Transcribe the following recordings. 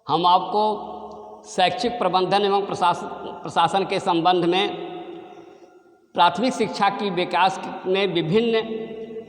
हम आपको शैक्षिक प्रबंधन एवं प्रशासन के संबंध में प्राथमिक शिक्षा की विकास में विभिन्न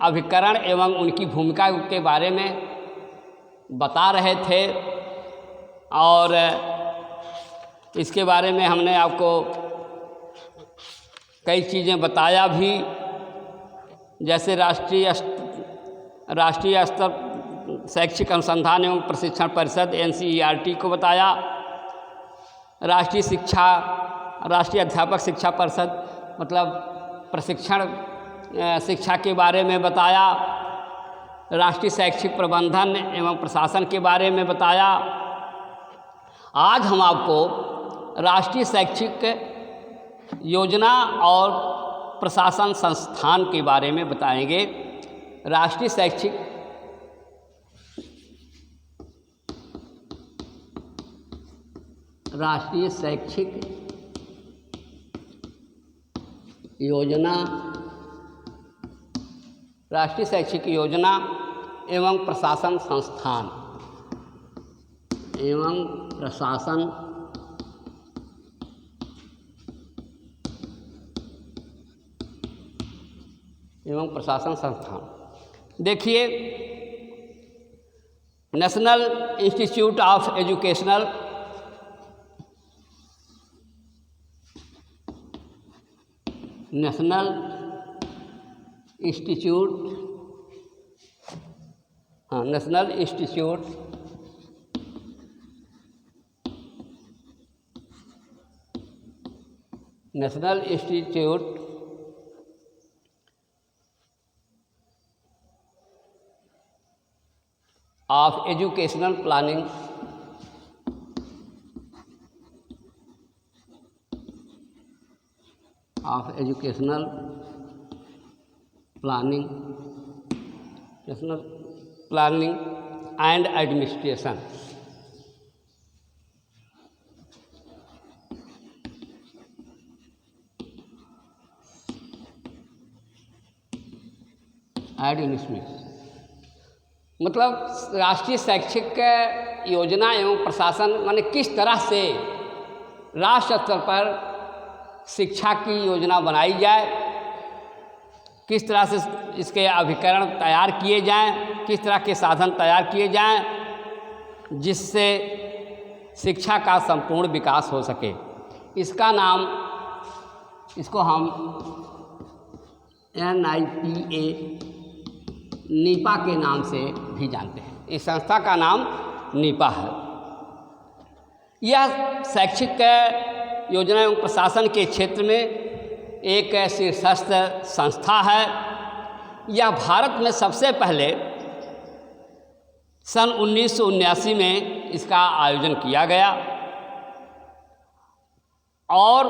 अभिकरण एवं उनकी भूमिका के बारे में बता रहे थे और इसके बारे में हमने आपको कई चीज़ें बताया भी, जैसे राष्ट्रीय स्तर शैक्षिक अनुसंधान एवं प्रशिक्षण परिषद NCERT को बताया, राष्ट्रीय अध्यापक शिक्षा परिषद मतलब प्रशिक्षण शिक्षा के बारे में बताया, राष्ट्रीय शैक्षिक प्रबंधन एवं प्रशासन के बारे में बताया। आज हम आपको राष्ट्रीय शैक्षिक योजना और प्रशासन संस्थान के बारे में बताएंगे। राष्ट्रीय शैक्षिक योजना एवं प्रशासन संस्थान देखिए, national institute of educational national institute of educational planning and administration. मतलब राष्ट्रीय शैक्षिक योजना एवं प्रशासन माने किस तरह से राष्ट्र स्तर पर शिक्षा की योजना बनाई जाए, किस तरह से इसके अभिकरण तैयार किए जाएं, किस तरह के साधन तैयार किए जाएं जिससे शिक्षा का संपूर्ण विकास हो सके। इसको हम NIPA नीपा के नाम से भी जानते हैं। इस संस्था का नाम नीपा है। यह शैक्षिक योजना एवं प्रशासन के क्षेत्र में एक शीर्षस्थ संस्था है। यह भारत में सबसे पहले सन 1979 में इसका आयोजन किया गया और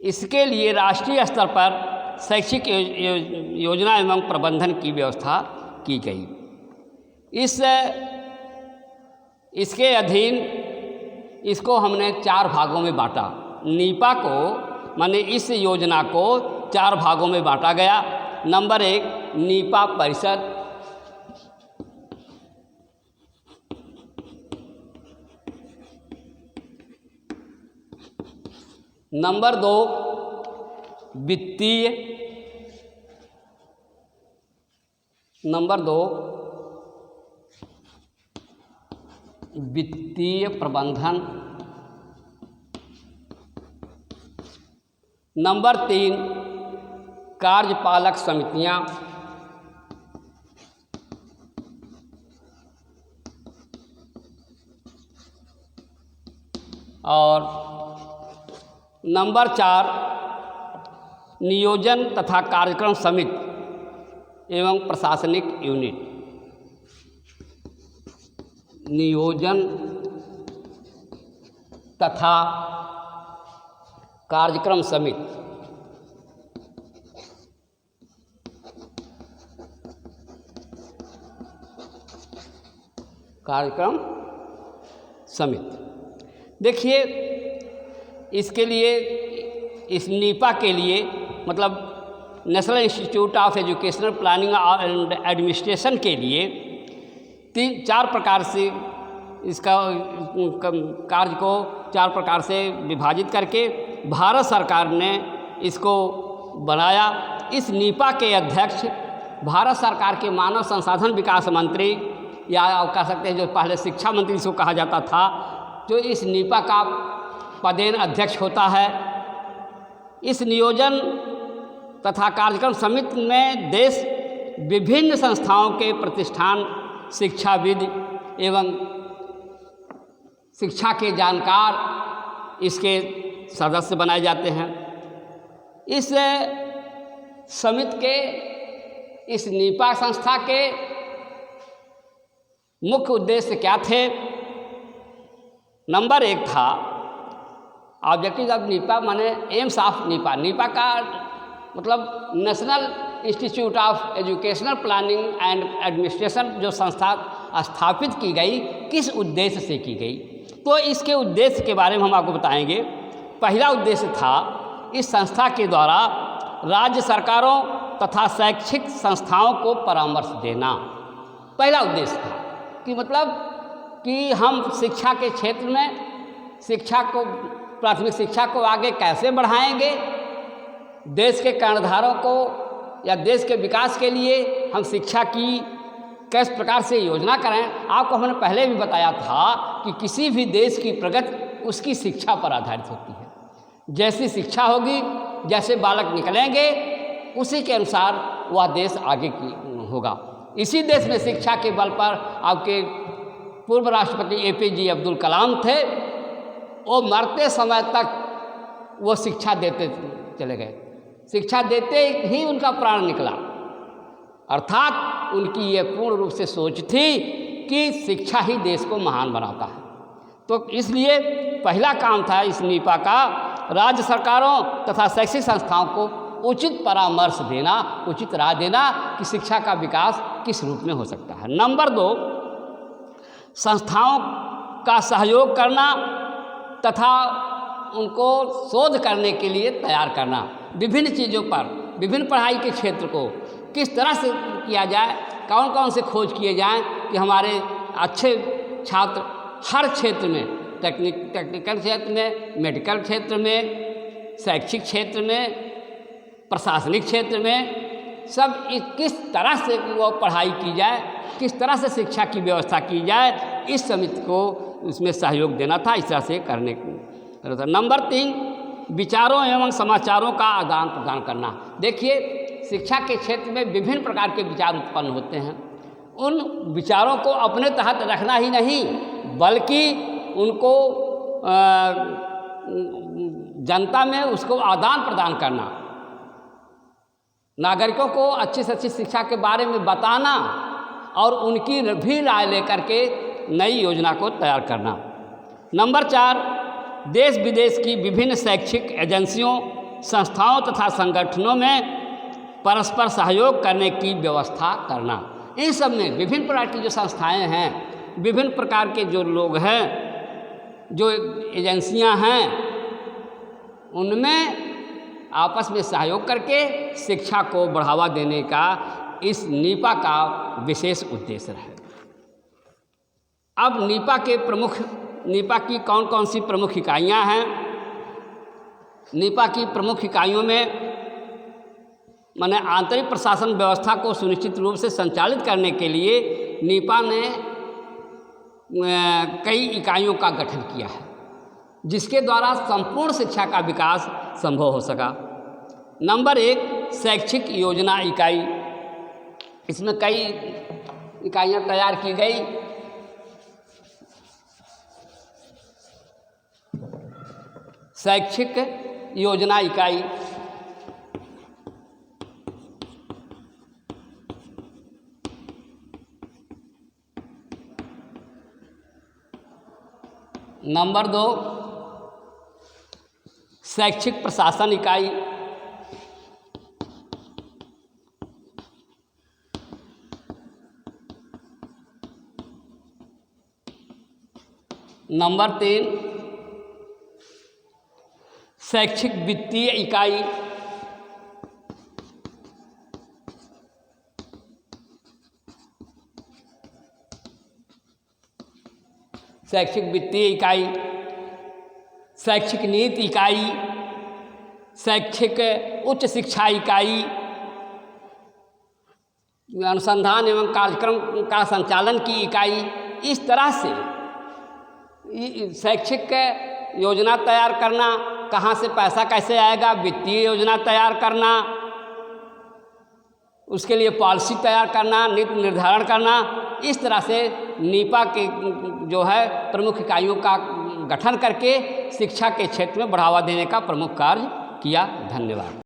इसके लिए राष्ट्रीय स्तर पर शैक्षिक योजना एवं प्रबंधन की व्यवस्था की गई। इसके अधीन इसको हमने 4 भागों में बांटा। नीपा को माने इस योजना को 4 भागों में बांटा गया। नंबर 1 नीपा परिषद, नंबर 2 वित्तीय, नंबर 2 वित्तीय प्रबंधन, नंबर 3 कार्यपालक समितियां, और नंबर 4 नियोजन तथा कार्यक्रम समिति एवं प्रशासनिक यूनिट। नियोजन तथा कार्यक्रम समिति, देखिए, इसके लिए इस नीपा के लिए मतलब national institute of educational planning and administration के लिए चार प्रकार से इसका कार्य को 4 प्रकार से विभाजित करके भारत सरकार ने इसको बनाया। इस नीपा के अध्यक्ष भारत सरकार के मानव संसाधन विकास मंत्री, या आप कह सकते हैं जो पहले शिक्षा मंत्री इसको कहा जाता था, जो इस नीपा का पदेन अध्यक्ष होता है। इस नियोजन तथा कार्यक्रम समिति में देश विभिन्न संस्थाओं के प्रतिष्ठान, शिक्षाविद एवं शिक्षा के जानकार इसके सदस्य बनाए जाते हैं। इस समिति के, इस नीपा संस्था के मुख्य उद्देश्य क्या थे? नंबर 1 था ऑब्जेक्टिव ऑफ नीपा, माने एम्स ऑफ नीपा। नीपा का मतलब national institute of educational planning and administration, जो संस्था स्थापित की गई, किस उद्देश्य से की गई? तो इसके उद्देश्य के बारे में हम आपको बताएंगे। पहला उद्देश्य था इस संस्था के द्वारा राज्य सरकारों तथा शैक्षिक संस्थाओं को परामर्श देना। पहला उद्देश्य था कि मतलब कि हम शिक्षा के क्षेत्र में शिक्षा को, प्राथमिक शिक्षा को आगे कैसे बढ़ाएंगे, देश के कर्णधारों को या देश के विकास के लिए हम शिक्षा की किस प्रकार से योजना करें। आपको हमने पहले भी बताया था कि किसी भी देश की प्रगति उसकी शिक्षा पर आधारित होती है। जैसी शिक्षा होगी, जैसे बालक निकलेंगे, उसी के अनुसार वह देश आगे की होगा। इसी देश में शिक्षा के बल पर आपके पूर्व राष्ट्रपति APJ अब्दुल कलाम थे। वो मरते समय तक वो शिक्षा देते चले गए, शिक्षा देते ही उनका प्राण निकला। अर्थात उनकी ये पूर्ण रूप से सोच थी कि शिक्षा ही देश को महान बनाता है। तो इसलिए पहला काम था इस नीपा का राज्य सरकारों तथा शैक्षिक संस्थाओं को उचित परामर्श देना, उचित राय देना कि शिक्षा का विकास किस रूप में हो सकता है। नंबर 2, संस्थाओं का सहयोग करना तथा उनको शोध करने के लिए तैयार करना। विभिन्न चीज़ों पर, विभिन्न पढ़ाई के क्षेत्र को किस तरह से किया जाए, कौन कौन से खोज किए जाएं कि हमारे अच्छे छात्र हर क्षेत्र में, टेक्निकल क्षेत्र में, मेडिकल क्षेत्र में, शैक्षिक क्षेत्र में, प्रशासनिक क्षेत्र में, सब किस तरह से वो पढ़ाई की जाए, किस तरह से शिक्षा की व्यवस्था की जाए, इस समिति को उसमें सहयोग देना था। इस तरह से करने को। नंबर 3, विचारों एवं समाचारों का आदान प्रदान करना। देखिए, शिक्षा के क्षेत्र में विभिन्न प्रकार के विचार उत्पन्न होते हैं। उन विचारों को अपने तहत रखना ही नहीं, बल्कि उनको जनता में उसको आदान प्रदान करना, नागरिकों को अच्छी से अच्छी शिक्षा के बारे में बताना और उनकी भी राय लेकर के नई योजना को तैयार करना। नंबर 4, देश विदेश की विभिन्न शैक्षिक एजेंसियों, संस्थाओं तथा संगठनों में परस्पर सहयोग करने की व्यवस्था करना। इन सब में विभिन्न प्रकार की जो संस्थाएं हैं, विभिन्न प्रकार के जो लोग हैं, जो एजेंसियां हैं, उनमें आपस में सहयोग करके शिक्षा को बढ़ावा देने का इस नीपा का विशेष उद्देश्य है। अब नीपा की कौन कौन सी प्रमुख इकाइयां हैं? नीपा की प्रमुख इकाइयों में माने आंतरिक प्रशासन व्यवस्था को सुनिश्चित रूप से संचालित करने के लिए नीपा ने कई इकाइयों का गठन किया है, जिसके द्वारा संपूर्ण शिक्षा का विकास संभव हो सका। नंबर 1, शैक्षिक योजना इकाई। इसमें कई इकाइयाँ तैयार की गई। शैक्षिक योजना इकाई नंबर 2, शैक्षिक प्रशासन इकाई। नंबर 3, शैक्षिक वित्तीय इकाई। शैक्षिक वित्तीय इकाई, शैक्षिक नीति इकाई, शैक्षिक उच्च शिक्षा इकाई, अनुसंधान एवं कार्यक्रम का संचालन की इकाई। इस तरह से शैक्षिक योजना तैयार करना, कहाँ से पैसा कैसे आएगा, वित्तीय योजना तैयार करना, उसके लिए पॉलिसी तैयार करना, नीति निर्धारण करना, इस तरह से नीपा के जो है प्रमुख इकाइयों का गठन करके शिक्षा के क्षेत्र में बढ़ावा देने का प्रमुख कार्य किया। धन्यवाद।